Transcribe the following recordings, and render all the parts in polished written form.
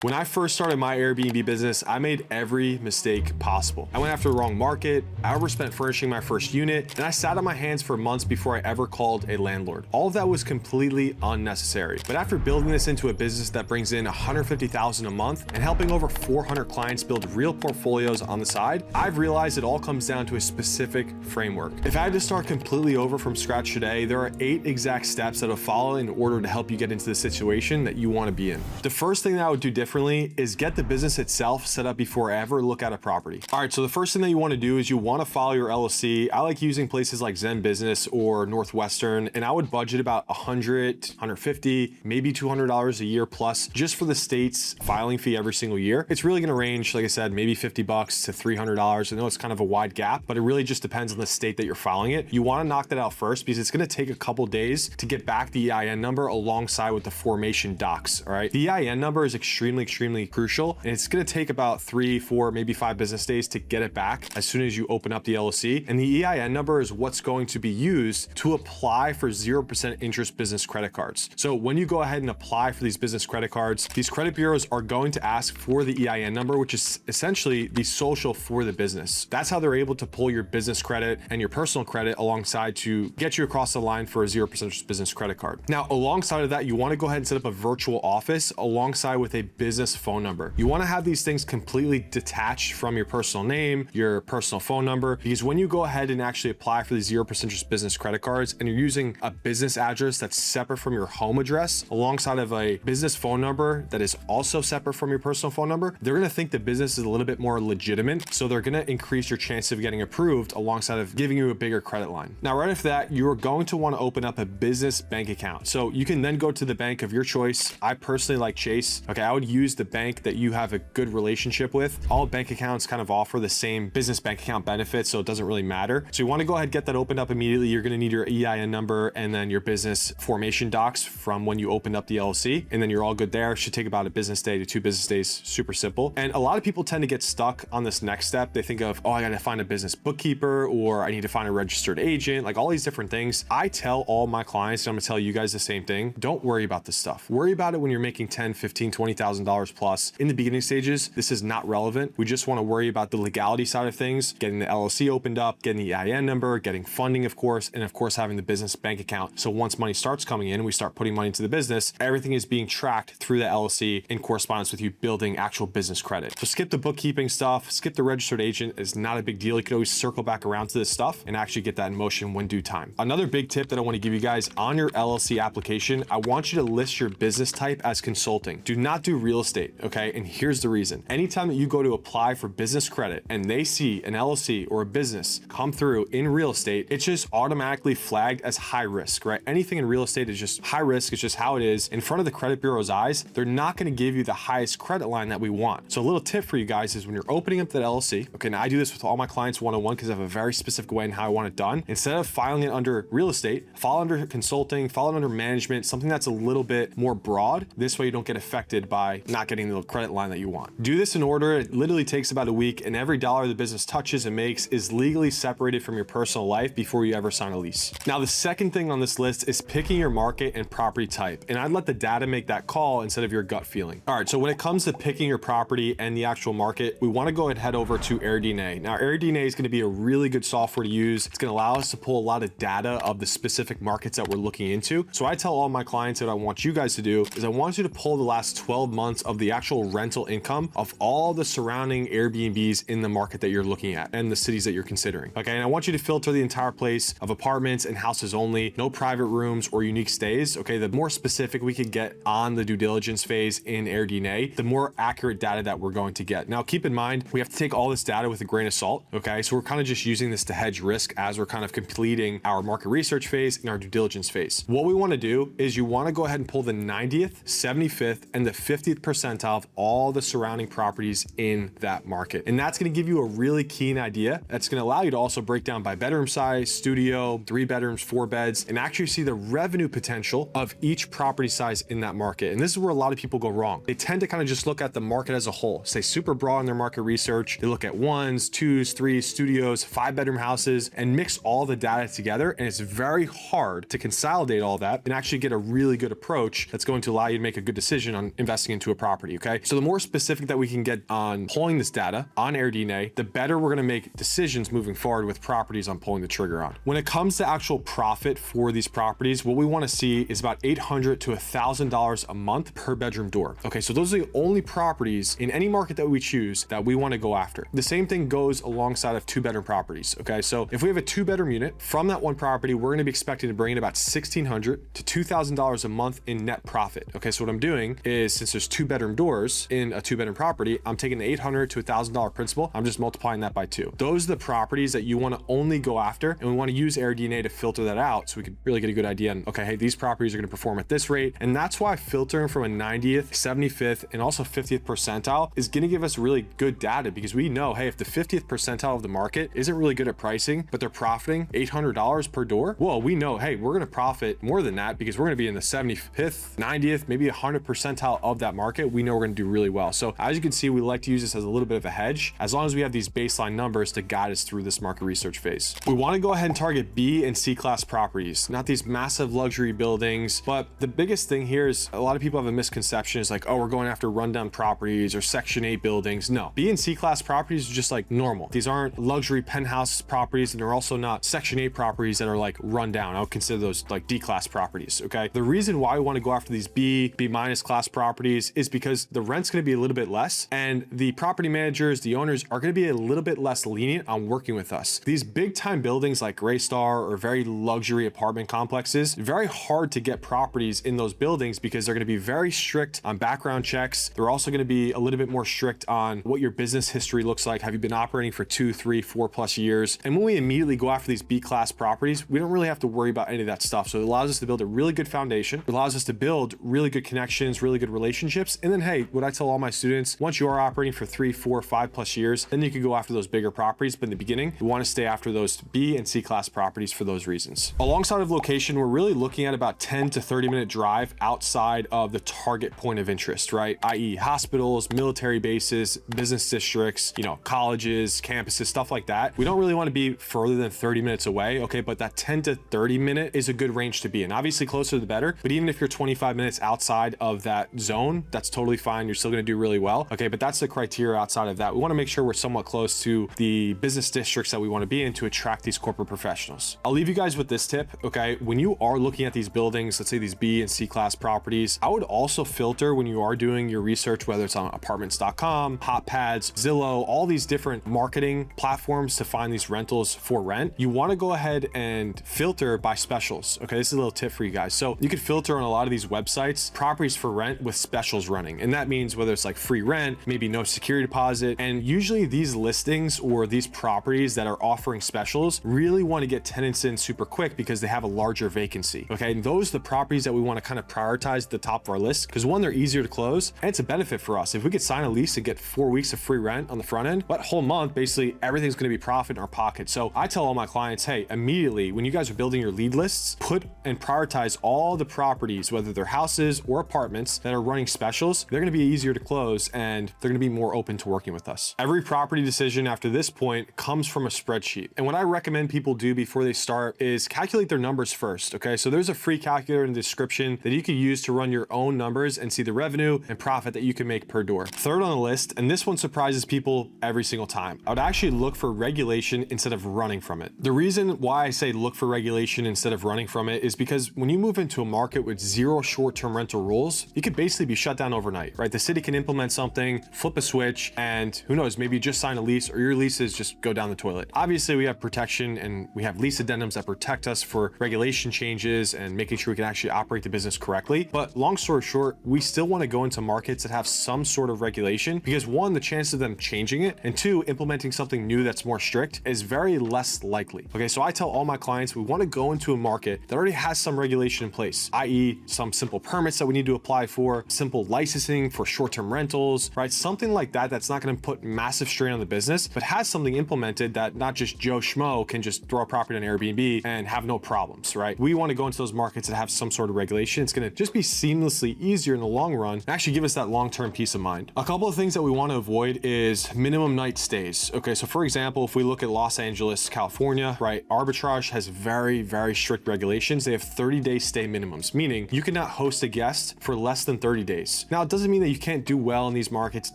When I first started my Airbnb business, I made every mistake possible. I went after the wrong market, I overspent furnishing my first unit, and I sat on my hands for months before I ever called a landlord. All of that was completely unnecessary. But after building this into a business that brings in $150,000 a month and helping over 400 clients build real portfolios on the side, I've realized it all comes down to a specific framework. If I had to start completely over from scratch today, there are 8 exact steps that I'll follow in order to help you get into the situation that you want to be in. The first thing that I would do differently is get the business itself set up before I ever look at a property. All right, so the first thing that you want to do is you want to follow your LLC. I like using places like Zen Business or Northwestern, and I would budget about $100, $150, maybe $200 a year plus just for the state's filing fee every single year. It's really going to range, like I said, maybe $50 to $300. I know it's kind of a wide gap, but it really just depends on the state that you're filing it. You want to knock that out first because it's going to take a couple days to get back the EIN number alongside with the formation docs. All right, the EIN number is extremely crucial, and it's going to take about 3, 4, maybe 5 business days to get it back as soon as you open up the LLC. And the EIN number is what's going to be used to apply for 0% interest business credit cards. So when you go ahead and apply for these business credit cards, these credit bureaus are going to ask for the EIN number, which is essentially the social for the business. That's how they're able to pull your business credit and your personal credit alongside to get you across the line for a 0% business credit card. Now, alongside of that, you want to go ahead and set up a virtual office alongside with a business phone number. You want to have these things completely detached from your personal name, your personal phone number, because when you go ahead and actually apply for these 0% interest business credit cards and you're using a business address that's separate from your home address alongside of a business phone number that is also separate from your personal phone number, they're going to think the business is a little bit more legitimate. So they're going to increase your chance of getting approved alongside of giving you a bigger credit line. Now, right after that, you're going to want to open up a business bank account. So you can then go to the bank of your choice. I personally like Chase. Okay, I would use the bank that you have a good relationship with. All bank accounts kind of offer the same business bank account benefits, so it doesn't really matter. So you want to go ahead and get that opened up immediately. You're going to need your EIN number and then your business formation docs from when you opened up the LLC, and then you're all good there. It should take about a business day to 2 business days. Super simple. And a lot of people tend to get stuck on this next step. They think of, oh, I got to find a business bookkeeper, or I need to find a registered agent, like all these different things. I tell all my clients, and I'm going to tell you guys the same thing. Don't worry about this stuff. Worry about it when you're making $10, $15, $20,000 plus. In the beginning stages, this is not relevant. We just want to worry about the legality side of things, getting the LLC opened up, getting the EIN number, getting funding, of course, and of course, having the business bank account. So once money starts coming in, we start putting money into the business, everything is being tracked through the LLC in correspondence with you building actual business credit. So skip the bookkeeping stuff, skip the registered agent. It's not a big deal. You can always circle back around to this stuff and actually get that in motion when due time. Another big tip that I want to give you guys on your LLC application, I want you to list your business type as consulting. Do not do real estate, okay? And here's the reason. Anytime that you go to apply for business credit and they see an LLC or a business come through in real estate, it's just automatically flagged as high risk, right? Anything in real estate is just high risk. It's just how it is. In front of the credit bureau's eyes, they're not going to give you the highest credit line that we want. So a little tip for you guys is when you're opening up that LLC, okay, now I do this with all my clients one-on-one because I have a very specific way in how I want it done. Instead of filing it under real estate, file under consulting, file it under management, something that's a little bit more broad. This way you don't get affected by not getting the credit line that you want. Do this in order. It literally takes about a week, and every dollar the business touches and makes is legally separated from your personal life before you ever sign a lease. Now, the second thing on this list is picking your market and property type, and I'd let the data make that call instead of your gut feeling. All right, so when it comes to picking your property and the actual market, we want to go ahead and head over to AirDNA. Now, AirDNA is going to be a really good software to use. It's going to allow us to pull a lot of data of the specific markets that we're looking into. So I tell all my clients that I want you guys to do is I want you to pull the last 12 months of the actual rental income of all the surrounding Airbnbs in the market that you're looking at and the cities that you're considering. Okay, and I want you to filter the entire place of apartments and houses only, no private rooms or unique stays. Okay, the more specific we could get on the due diligence phase in AirDNA, the more accurate data that we're going to get. Now, keep in mind, we have to take all this data with a grain of salt. Okay, so we're kind of just using this to hedge risk as we're kind of completing our market research phase and our due diligence phase. What we want to do is you want to go ahead and pull the 90th, 75th, and the 50th percentile of all the surrounding properties in that market. And that's going to give you a really keen idea. That's going to allow you to also break down by bedroom size, studio, 3 bedrooms, 4 beds, and actually see the revenue potential of each property size in that market. And this is where a lot of people go wrong. They tend to kind of just look at the market as a whole, stay super broad in their market research. They look at 1s, 2s, 3s, studios, 5-bedroom houses, and mix all the data together. And it's very hard to consolidate all that and actually get a really good approach that's going to allow you to make a good decision on investing into to a property, okay? So the more specific that we can get on pulling this data on AirDNA, the better we're gonna make decisions moving forward with properties I'm pulling the trigger on. When it comes to actual profit for these properties, what we wanna see is about $800 to $1,000 a month per bedroom door. Okay, so those are the only properties in any market that we choose that we wanna go after. The same thing goes alongside of 2-bedroom properties, okay? So if we have a 2-bedroom unit, from that one property, we're gonna be expecting to bring in about $1,600 to $2,000 a month in net profit. Okay, so what I'm doing is, since there's 2-bedroom doors in a 2-bedroom property, I'm taking the $800 to $1,000 principal, I'm just multiplying that by 2. Those are the properties that you wanna only go after, and we wanna use AirDNA to filter that out so we can really get a good idea on, okay, hey, these properties are gonna perform at this rate, and that's why filtering from a 90th, 75th, and also 50th percentile is gonna give us really good data, because we know, hey, if the 50th percentile of the market isn't really good at pricing, but they're profiting $800 per door, well, we know, hey, we're gonna profit more than that because we're gonna be in the 75th, 90th, maybe 100th percentile of that market. We know we're gonna do really well. So as you can see, we like to use this as a little bit of a hedge, as long as we have these baseline numbers to guide us through this market research phase. We wanna go ahead and target B and C class properties, not these massive luxury buildings. But the biggest thing here is a lot of people have a misconception, is like, oh, we're going after rundown properties or Section 8 buildings. No, B and C class properties are just like normal. These aren't luxury penthouse properties, and they're also not Section 8 properties that are like run down. I would consider those like D class properties, okay? The reason why we want to go after these B minus class properties is because the rent's going to be a little bit less, and the property managers, the owners, are going to be a little bit less lenient on working with us. These big time buildings like Greystar or very luxury apartment complexes, very hard to get properties in those buildings because they're going to be very strict on background checks. They're also going to be a little bit more strict on what your business history looks like. Have you been operating for 2, 3, 4+ years? And when we immediately go after these B class properties, we don't really have to worry about any of that stuff. So it allows us to build a really good foundation. It allows us to build really good connections, really good relationships. And then, hey, what I tell all my students, once you are operating for 3, 4, 5+ years, then you can go after those bigger properties. But in the beginning, we want to stay after those B and C class properties for those reasons. Alongside of location, we're really looking at about 10 to 30 minute drive outside of the target point of interest, right? i.e. hospitals, military bases, business districts, you know, colleges, campuses, stuff like that. We don't really want to be further than 30 minutes away, okay? But that 10 to 30 minute is a good range to be in. Obviously closer the better, but even if you're 25 minutes outside of that zone, that's totally fine. You're still going to do really well, okay? But that's the criteria outside of that. We want to make sure we're somewhat close to the business districts that we want to be in to attract these corporate professionals. I'll leave you guys with this tip, okay? When you are looking at these buildings, let's say these B and C class properties, I would also filter when you are doing your research, whether it's on apartments.com, HotPads, Zillow, all these different marketing platforms to find these rentals for rent. You want to go ahead and filter by specials, okay? This is a little tip for you guys. So you could filter on a lot of these websites, properties for rent with specials running. And that means whether it's like free rent, maybe no security deposit. And usually these listings or these properties that are offering specials really want to get tenants in super quick because they have a larger vacancy, okay? And those are the properties that we want to kind of prioritize at the top of our list, because one, they're easier to close, and it's a benefit for us. If we could sign a lease and get 4 weeks of free rent on the front end, that whole month, basically everything's going to be profit in our pocket. So I tell all my clients, hey, immediately when you guys are building your lead lists, put and prioritize all the properties, whether they're houses or apartments that are running specials. They're going to be easier to close, and they're going to be more open to working with us. Every property decision after this point comes from a spreadsheet. And what I recommend people do before they start is calculate their numbers first, okay? So there's a free calculator in the description that you can use to run your own numbers and see the revenue and profit that you can make per door. Third on the list, and this one surprises people every single time, I would actually look for regulation instead of running from it. The reason why I say look for regulation instead of running from it is because when you move into a market with 0 short-term rental rules, you could basically be shut down overnight, right? The city can implement something, flip a switch, and who knows, maybe you just sign a lease or your leases just go down the toilet. Obviously, we have protection and we have lease addendums that protect us for regulation changes and making sure we can actually operate the business correctly. But long story short, we still want to go into markets that have some sort of regulation because one, the chance of them changing it, and two, implementing something new that's more strict is very less likely. Okay, so I tell all my clients we want to go into a market that already has some regulation in place, i.e. some simple permits that we need to apply for, simple licensing for short-term rentals, right? Something like that that's not going to put massive strain on the business, but has something implemented that not just Joe Schmo can just throw a property on Airbnb and have no problems, right? We want to go into those markets that have some sort of regulation. It's going to just be seamlessly easier in the long run and actually give us that long-term peace of mind. A couple of things that we want to avoid is minimum night stays. Okay, so for example, if we look at Los Angeles, California, right, Arbitrage has very, very strict regulations. They have 30-day stay minimums, meaning you cannot host a guest for less than 30 days. properties. Now, it doesn't mean that you can't do well in these markets. It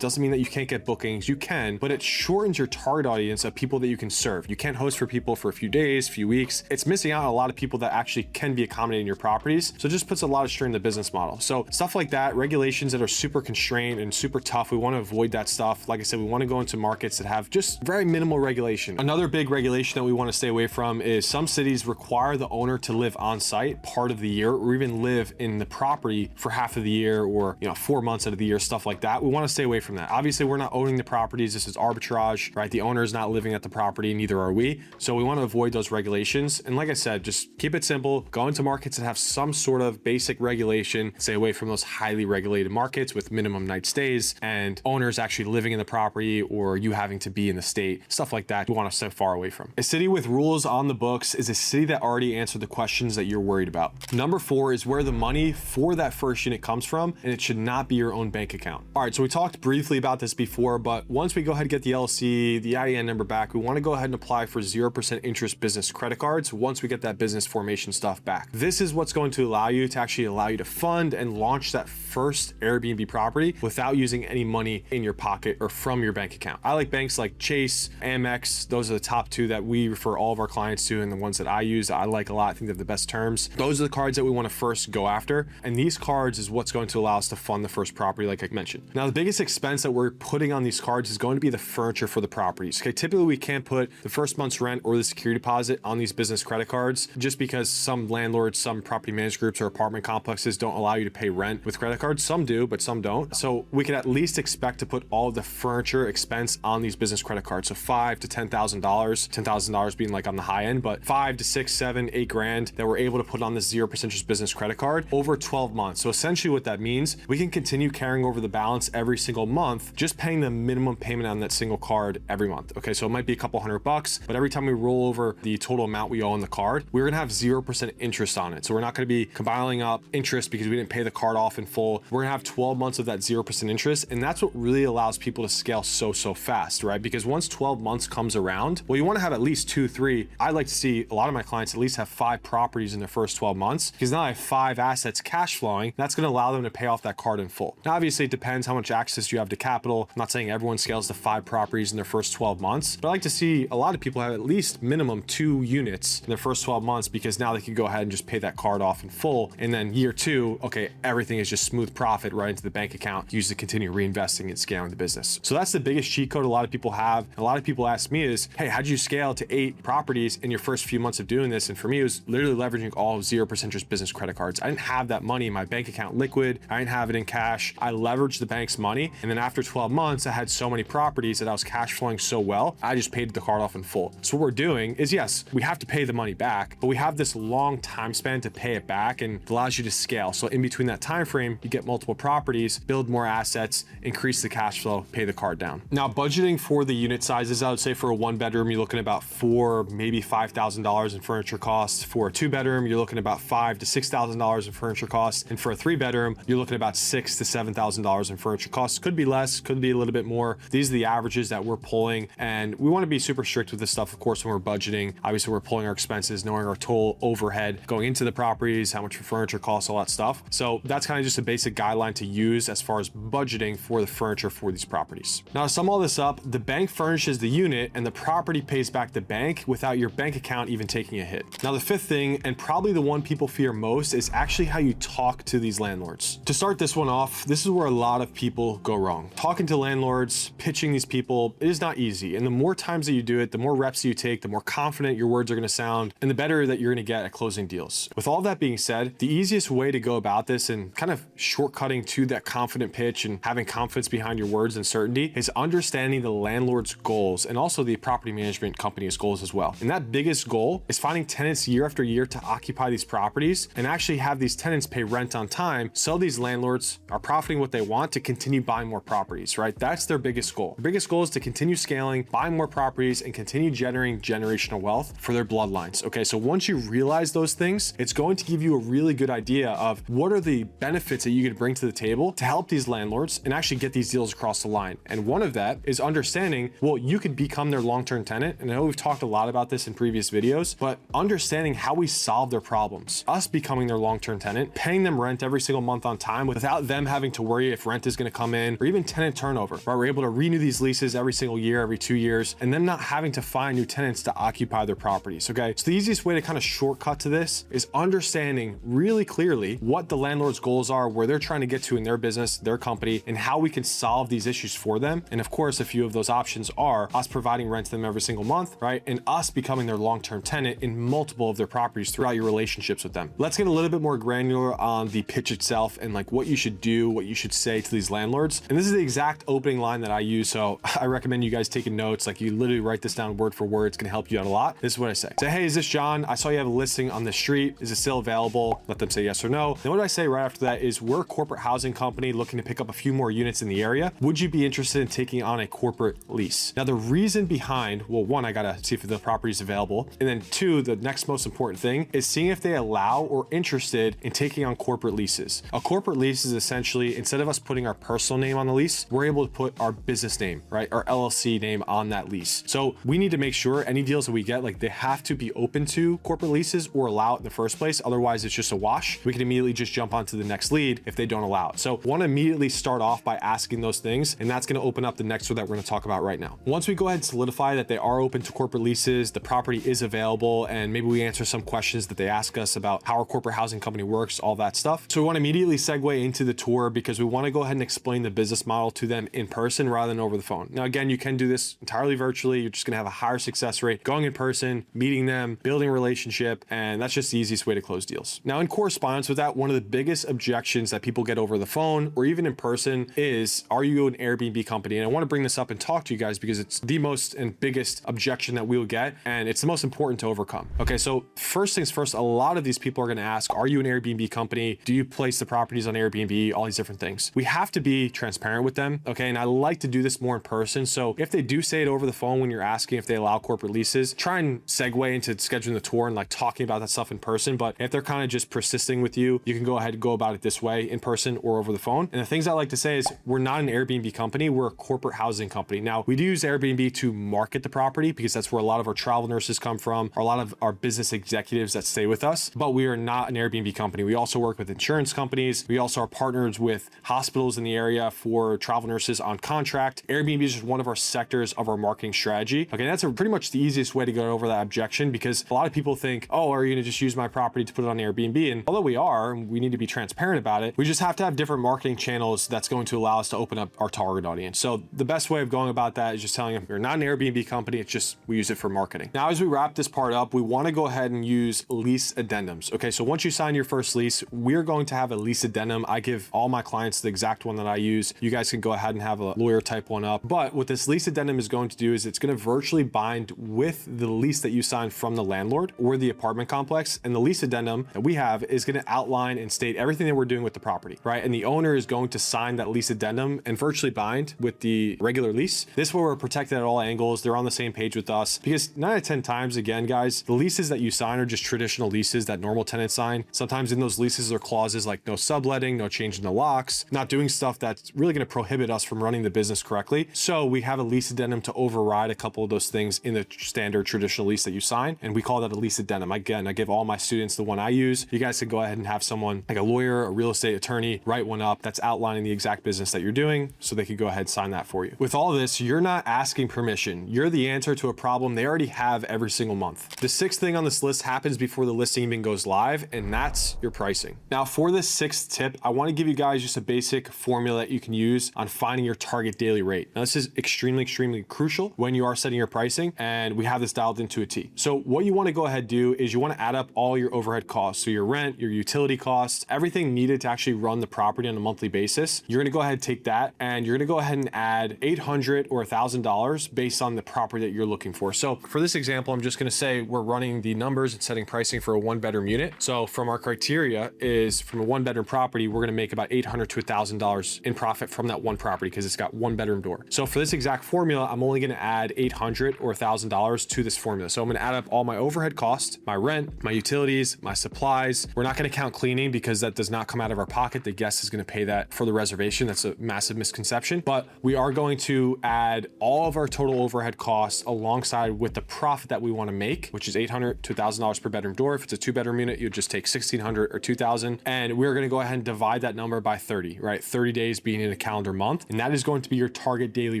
doesn't mean that you can't get bookings. You can, but it shortens your target audience of people that you can serve. You can't host for people for a few days, few weeks. It's missing out on a lot of people that actually can be accommodated in your properties. So it just puts a lot of strain in the business model. So stuff like that, regulations that are super constrained and super tough, we want to avoid that stuff. Like I said, we want to go into markets that have just very minimal regulation. Another big regulation that we want to stay away from is some cities require the owner to live on site part of the year, or even live in the property for half of the year, or 4 months out of the year, stuff like that. We want to stay away from that. Obviously, we're not owning the properties. This is arbitrage, right? The owner is not living at the property, neither are we. So we want to avoid those regulations. And like I said, just keep it simple. Go into markets that have some sort of basic regulation. Stay away from those highly regulated markets with minimum night stays and owners actually living in the property, or you having to be in the state, stuff like that. We want to stay far away from. A city with rules on the books is a city that already answered the questions that you're worried about. Number 4 is where the money for that first unit comes from, and it should not be your own bank account. All right, so we talked briefly about this before, but once we go ahead and get the LLC, the IEN number back, we want to go ahead and apply for 0% interest business credit cards once we get that business formation stuff back. This is what's going to allow you to fund and launch that first Airbnb property without using any money in your pocket or from your bank account. I like banks like Chase, Amex. Those are the top 2 that we refer all of our clients to, and the ones that I use, I like a lot. I think they have the best terms. Those are the cards that we want to first go after. And these cards is what's going to allow us to fund the first property, like I mentioned. Now, the biggest expense that we're putting on these cards is going to be the furniture for the properties. Okay, typically we can't put the first month's rent or the security deposit on these business credit cards just because some landlords, some property management groups or apartment complexes don't allow you to pay rent with credit cards. Some do, but some don't. So we can at least expect to put all of the furniture expense on these business credit cards. So $5,000 to $10,000, $10,000 being like on the high end, but 5 to 6, 7, 8 grand that we're able to put on this 0% interest business credit card over 12 months. So essentially what that means, we can continue carrying over the balance every single month, just paying the minimum payment on that single card every month. Okay, so it might be a couple $100, but every time we roll over the total amount we owe on the card, we're gonna have 0% interest on it. So we're not gonna be compiling up interest because we didn't pay the card off in full. We're gonna have 12 months of that 0% interest. And that's what really allows people to scale so fast, right? Because once 12 months comes around, well, you wanna have at least 2, 3. I like to see a lot of my clients at least have 5 properties in their first 12 months, because now I have 5 assets cash flowing. That's gonna allow them to pay off that card in full. Now, obviously it depends how much access you have to capital. I'm not saying everyone scales to 5 properties in their first 12 months, but I like to see a lot of people have at least minimum 2 units in their first 12 months, because now they can go ahead and just pay that card off in full. And then year 2, okay, everything is just smooth profit right into the bank account, used to continue reinvesting and scaling the business. So that's the biggest cheat code a lot of people have. A lot of people ask me is, hey, how'd you scale to 8 properties in your first few months of doing this? And for me, it was literally leveraging all 0% interest business credit cards. I didn't have that money in my bank account liquid. I didn't have it in cash. I leveraged the bank's money. And then after 12 months, I had so many properties that I was cash flowing so well, I just paid the card off in full. So what we're doing is, yes, we have to pay the money back, but we have this long time span to pay it back, and it allows you to scale. So in between that time frame, you get multiple properties, build more assets, increase the cash flow, pay the card down. Now, budgeting for the unit sizes, I would say for a 1-bedroom, you're looking at about $4,000, maybe $5,000 in furniture costs. For a 2-bedroom, you're looking at about $5,000 to $6,000 in furniture costs. And for a 3-bedroom, you're looking at about $6,000 to $7,000 in furniture costs. Could be less, could be a little bit more. These are the averages that we're pulling, and we want to be super strict with this stuff, of course, when we're budgeting. Obviously, we're pulling our expenses, knowing our total overhead going into the properties, how much for furniture costs, all that stuff. So that's kind of just a basic guideline to use as far as budgeting for the furniture for these properties. Now, to sum all this up, the bank furnishes the unit and the property pays back the bank without your bank account even taking a hit. Now, the 5th thing, and probably the one people fear most, is actually how you talk to these landlords. To start this one off, this is where a lot of people go wrong. Talking to landlords, pitching these people, it is not easy. And the more times that you do it, the more reps you take, the more confident your words are going to sound, and the better that you're going to get at closing deals. With all that being said, the easiest way to go about this and kind of shortcutting to that confident pitch and having confidence behind your words and certainty is understanding the landlord's goals and also the property management company's goals as well. And that biggest goal is finding tenants year after year to occupy these properties and actually have these tenants pay rent on time, so these landlords are profiting what they want to continue buying more properties, right? That's their biggest goal. The biggest goal is to continue scaling, buying more properties, and continue generating generational wealth for their bloodlines. Okay, so once you realize those things, it's going to give you a really good idea of what are the benefits that you could bring to the table to help these landlords and actually get these deals across the line. And one of that is understanding, well, you could become their long-term tenant. And I know we've talked a lot about this in previous videos, but understanding how we solve their problems, us becoming their long-term tenant, paying them rent every single month on time without without them having to worry if rent is going to come in or even tenant turnover, right? We're able to renew these leases every single year, every 2 years, and them not having to find new tenants to occupy their properties, okay? So the easiest way to kind of shortcut to this is understanding really clearly what the landlord's goals are, where they're trying to get to in their business, their company, and how we can solve these issues for them. And of course, a few of those options are us providing rent to them every single month, right? And us becoming their long-term tenant in multiple of their properties throughout your relationships with them. Let's get a little bit more granular on the pitch itself and like what you should do, what you should say to these landlords. And this is the exact opening line that I use. So I recommend you guys taking notes. Like you literally write this down word for word. It's going to help you out a lot. This is what I say. Say, hey, is this John? I saw you have a listing on the street. Is it still available? Let them say yes or no. Then what I say right after that is we're a corporate housing company looking to pick up a few more units in the area. Would you be interested in taking on a corporate lease? Now, the reason behind, well, one, I got to see if the property is available. And then two, the next most important thing is seeing if they allow or interested in taking on corporate leases. A corporate lease is essentially, instead of us putting our personal name on the lease, we're able to put our business name, right? Our LLC name on that lease. So we need to make sure any deals that we get, like they have to be open to corporate leases or allow it in the first place. Otherwise it's just a wash. We can immediately just jump onto the next lead if they don't allow it. So want to immediately start off by asking those things. And that's going to open up the next one that we're going to talk about right now. Once we go ahead and solidify that they are open to corporate leases, the property is available, and maybe we answer some questions that they ask us about how our corporate housing company works, all that stuff. So we want to immediately segue into the tour because we want to go ahead and explain the business model to them in person rather than over the phone. Now, again, you can do this entirely virtually. You're just going to have a higher success rate going in person, meeting them, building a relationship, and that's just the easiest way to close deals. Now, in correspondence with that, one of the biggest objections that people get over the phone or even in person is, are you an Airbnb company? And I want to bring this up and talk to you guys because it's the most and biggest objection that we'll get, and it's the most important to overcome. Okay, so first things first, a lot of these people are going to ask, are you an Airbnb company? Do you place the properties on Airbnb? All these different things. We have to be transparent with them, okay? And I like to do this more in person. So if they do say it over the phone when you're asking if they allow corporate leases, try and segue into scheduling the tour and like talking about that stuff in person. But if they're kind of just persisting with you, you can go ahead and go about it this way, in person or over the phone. And the things I like to say is we're not an Airbnb company, we're a corporate housing company. Now, we do use Airbnb to market the property because that's where a lot of our travel nurses come from, or a lot of our business executives that stay with us, but we are not an Airbnb company. We also work with insurance companies. We also are partners with hospitals in the area for travel nurses on contract. Airbnb is just one of our sectors of our marketing strategy. Okay, that's pretty much the easiest way to get over that objection because a lot of people think, oh, are you going to just use my property to put it on Airbnb? And although we are, we need to be transparent about it. We just have to have different marketing channels that's going to allow us to open up our target audience. So the best way of going about that is just telling them you're not an Airbnb company. It's just, we use it for marketing. Now, as we wrap this part up, we want to go ahead and use lease addendums. Okay, so once you sign your first lease, we're going to have a lease addendum. I give all my clients the exact one that I use. You guys can go ahead and have a lawyer type one up. But what this lease addendum is going to do is it's going to virtually bind with the lease that you signed from the landlord or the apartment complex. And the lease addendum that we have is going to outline and state everything that we're doing with the property, right? And the owner is going to sign that lease addendum and virtually bind with the regular lease. This way we're protected at all angles. They're on the same page with us because 9 out of 10 times, again, guys, the leases that you sign are just traditional leases that normal tenants sign. Sometimes in those leases are clauses like no subletting, no change in the locks, not doing stuff that's really going to prohibit us from running the business correctly. So we have a lease addendum to override a couple of those things in the standard traditional lease that you sign. And we call that a lease addendum. Again, I give all my students the one I use. You guys can go ahead and have someone like a lawyer, a real estate attorney, write one up that's outlining the exact business that you're doing so they can go ahead and sign that for you. With all of this, you're not asking permission. You're the answer to a problem they already have every single month. The sixth thing on this list happens before the listing even goes live, and that's your pricing. Now, for this sixth tip, I want to give you guys just a basic formula that you can use on finding your target daily rate. Now, this is extremely crucial when you are setting your pricing, and we have this dialed into a T. So what you want to go ahead and do is you want to add up all your overhead costs. So your rent, your utility costs, everything needed to actually run the property on a monthly basis. You're going to go ahead and take that, and you're going to go ahead and add $800 or $1,000 based on the property that you're looking for. So for this example, I'm just going to say we're running the numbers and setting pricing for a 1-bedroom unit. So from our criteria is from a 1-bedroom property, we're going to make about $800 to $1,000 in profit from that one property because it's got 1-bedroom door. So for this exact formula, I'm only going to add $800 or $1,000 to this formula. So I'm going to add up all my overhead costs, my rent, my utilities, my supplies. We're not going to count cleaning because that does not come out of our pocket. The guest is going to pay that for the reservation. That's a massive misconception. But we are going to add all of our total overhead costs alongside with the profit that we want to make, which is $800 to $1,000 per bedroom door. If it's a 2-bedroom unit, you just take $1,600 or $2,000. And we're going to go ahead and divide divide that number by 30, right? 30 days being in a calendar month, and that is going to be your target daily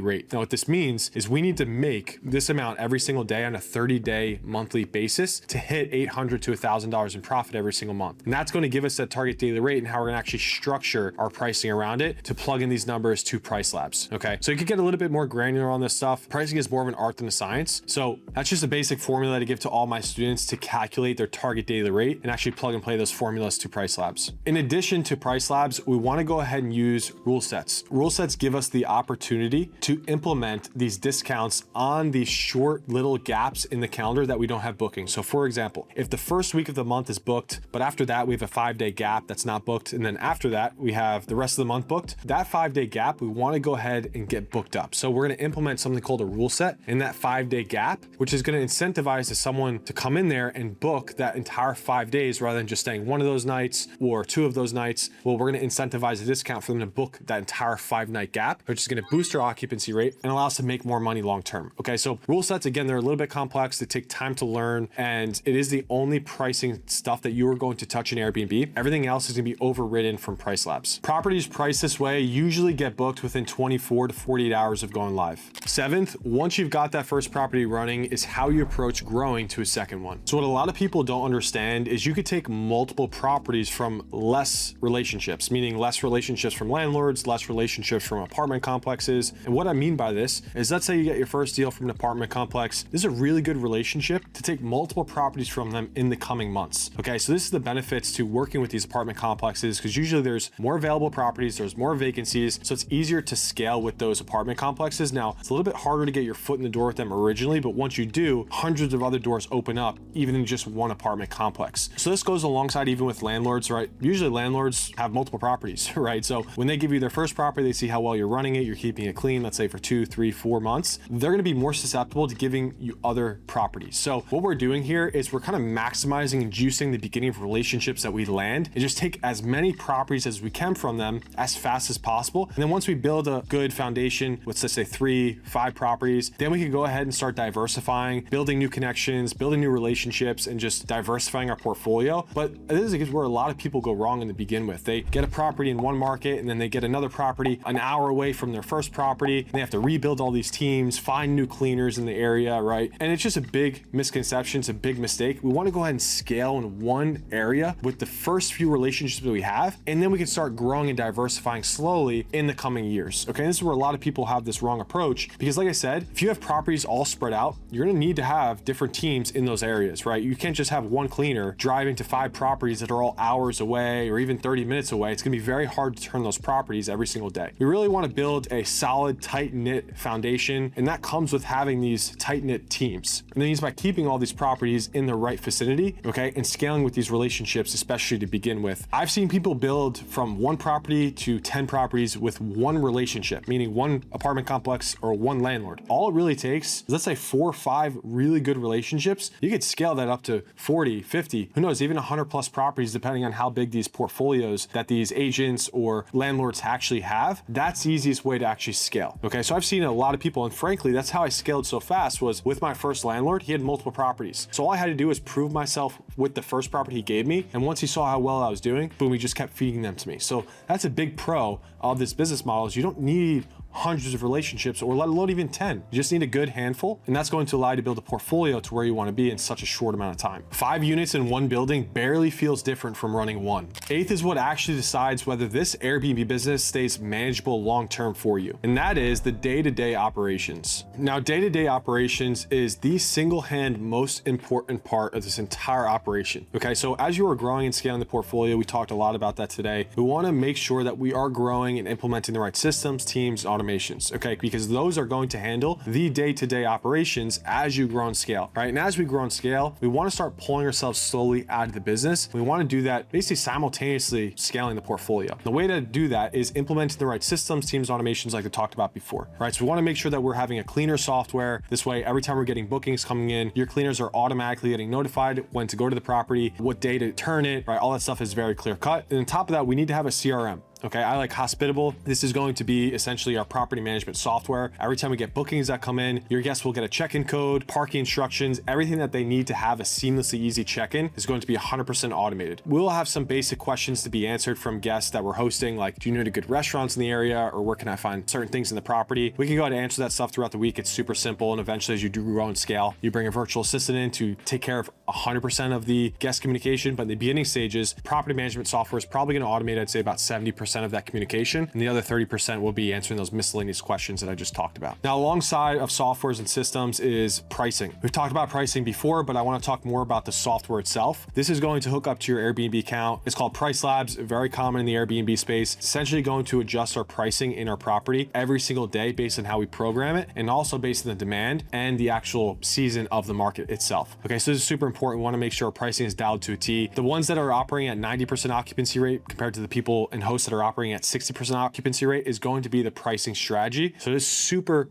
rate. Now, what this means is we need to make this amount every single day on a 30-day monthly basis to hit $800 to $1,000 in profit every single month. And that's going to give us that target daily rate and how we're going to actually structure our pricing around it to plug in these numbers to Price Labs. Okay, so you could get a little bit more granular on this stuff. Pricing is more of an art than a science. So that's just a basic formula to give to all my students to calculate their target daily rate and actually plug and play those formulas to Price Labs. In addition to Price Labs, we want to go ahead and use rule sets. Rule sets give us the opportunity to implement these discounts on these short little gaps in the calendar that we don't have booking. So for example, if the first week of the month is booked, but after that we have a 5-day gap that's not booked, and then after that we have the rest of the month booked, that 5-day gap we want to go ahead and get booked up. So we're going to implement something called a rule set in that 5-day gap, which is going to incentivize someone to come in there and book that entire 5 days rather than just staying one of those nights or 2 of those nights. Well, we're going to incentivize a discount for them to book that entire 5-night gap, which is going to boost our occupancy rate and allow us to make more money long term. Okay, so rule sets, again, they're a little bit complex. They take time to learn, and it is the only pricing stuff that you are going to touch in Airbnb. Everything else is going to be overridden from Price Labs. Properties priced this way usually get booked within 24 to 48 hours of going live. 7th, once you've got that first property running, is how you approach growing to a second one. So what a lot of people don't understand is you could take multiple properties from less relationships, meaning less relationships from landlords, less relationships from apartment complexes. And what I mean by this is, let's say you get your first deal from an apartment complex. This is a really good relationship to take multiple properties from them in the coming months. Okay, so this is the benefits to working with these apartment complexes, because usually there's more available properties, there's more vacancies, so it's easier to scale with those apartment complexes. Now, it's a little bit harder to get your foot in the door with them originally, but once you do, hundreds of other doors open up, even in just one apartment complex. So this goes alongside even with landlords, right? Usually landlords have multiple properties, right? So when they give you their first property, they see how well you're running it, you're keeping it clean, let's say for 2, 3, 4 months, they're going to be more susceptible to giving you other properties. So what we're doing here is we're kind of maximizing and juicing the beginning of relationships that we land and just take as many properties as we can from them as fast as possible. And then once we build a good foundation with, let's say 3, 5 properties, then we can go ahead and start diversifying, building new connections, building new relationships, and just diversifying our portfolio. But this is where a lot of people go wrong in the begin with. They get a property in one market and then they get another property an hour away from their first property, and they have to rebuild all these teams, find new cleaners in the area, right? And it's just a big misconception. It's a big mistake. We want to go ahead and scale in one area with the first few relationships that we have, and then we can start growing and diversifying slowly in the coming years. Okay, this is where a lot of people have this wrong approach, because like I said, if you have properties all spread out, you're going to need to have different teams in those areas, right? You can't just have one cleaner driving to 5 properties that are all hours away or even 30 minutes away. It's going to be very hard to turn those properties every single day. We really want to build a solid, tight-knit foundation, and that comes with having these tight-knit teams. And that means by keeping all these properties in the right vicinity, okay, and scaling with these relationships, especially to begin with. I've seen people build from 1 property to 10 properties with 1 relationship, meaning 1 apartment complex or 1 landlord. All it really takes is, let's say 4 or 5 really good relationships. You could scale that up to 40, 50, who knows, even 100 plus properties, depending on how big these portfolios that these agents or landlords actually have. That's the easiest way to actually scale. Okay, so I've seen a lot of people, and frankly, that's how I scaled so fast. Was with my first landlord, he had multiple properties. So all I had to do was prove myself with the first property he gave me. And once he saw how well I was doing, boom, he just kept feeding them to me. So that's a big pro of this business model, is you don't need hundreds of relationships, or let alone even 10. You just need a good handful, and that's going to allow you to build a portfolio to where you want to be in such a short amount of time. 5 units in one building barely feels different from running 1. 8th is what actually decides whether this Airbnb business stays manageable long-term for you, and that is the day-to-day operations. Now, day-to-day operations is the single-hand most important part of this entire operation. Okay, so as you are growing and scaling the portfolio, we talked a lot about that today. We want to make sure that we are growing and implementing the right systems, teams, automations, okay? Because those are going to handle the day-to-day operations as you grow and scale, right? And as we grow and scale, we want to start pulling ourselves slowly out of the business. We want to do that basically simultaneously scaling the portfolio. The way to do that is implementing the right systems, teams, automations like I talked about before, right? So we want to make sure that we're having a cleaner software. This way, every time we're getting bookings coming in, your cleaners are automatically getting notified when to go to the property, what day to turn it, right? All that stuff is very clear cut. And on top of that, we need to have a CRM. Okay, I like Hospitable. This is going to be essentially our property management software. Every time we get bookings that come in, your guests will get a check-in code, parking instructions, everything that they need to have a seamlessly easy check-in is going to be 100% automated. We'll have some basic questions to be answered from guests that we're hosting, like, do you know any good restaurants in the area, or where can I find certain things in the property? We can go ahead and answer that stuff throughout the week. It's super simple, and eventually as you do grow and scale, you bring a virtual assistant in to take care of 100% of the guest communication. But in the beginning stages, property management software is probably going to automate, I'd say, about 70% of that communication, and the other 30% will be answering those miscellaneous questions that I just talked about. Now, alongside of softwares and systems is pricing. We've talked about pricing before, but I want to talk more about the software itself. This is going to hook up to your Airbnb account. It's called Price Labs, very common in the Airbnb space. It's essentially going to adjust our pricing in our property every single day based on how we program it, and also based on the demand and the actual season of the market itself. Okay, so this is super important. We want to make sure our pricing is dialed to a T. The ones that are operating at 90% occupancy rate compared to the people and hosts that are operating at 60% occupancy rate is going to be the pricing strategy. So it's super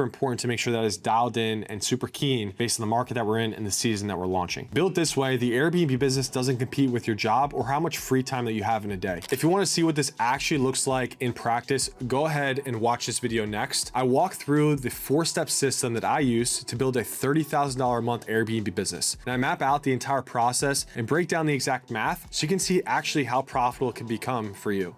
important to make sure that is dialed in and super keen based on the market that we're in and the season that we're launching. Built this way, the Airbnb business doesn't compete with your job or how much free time that you have in a day. If you want to see what this actually looks like in practice, go ahead and watch this video next. I walk through the 4-step system that I use to build a $30,000 a month Airbnb business. And I map out the entire process and break down the exact math so you can see actually how profitable it can become for you.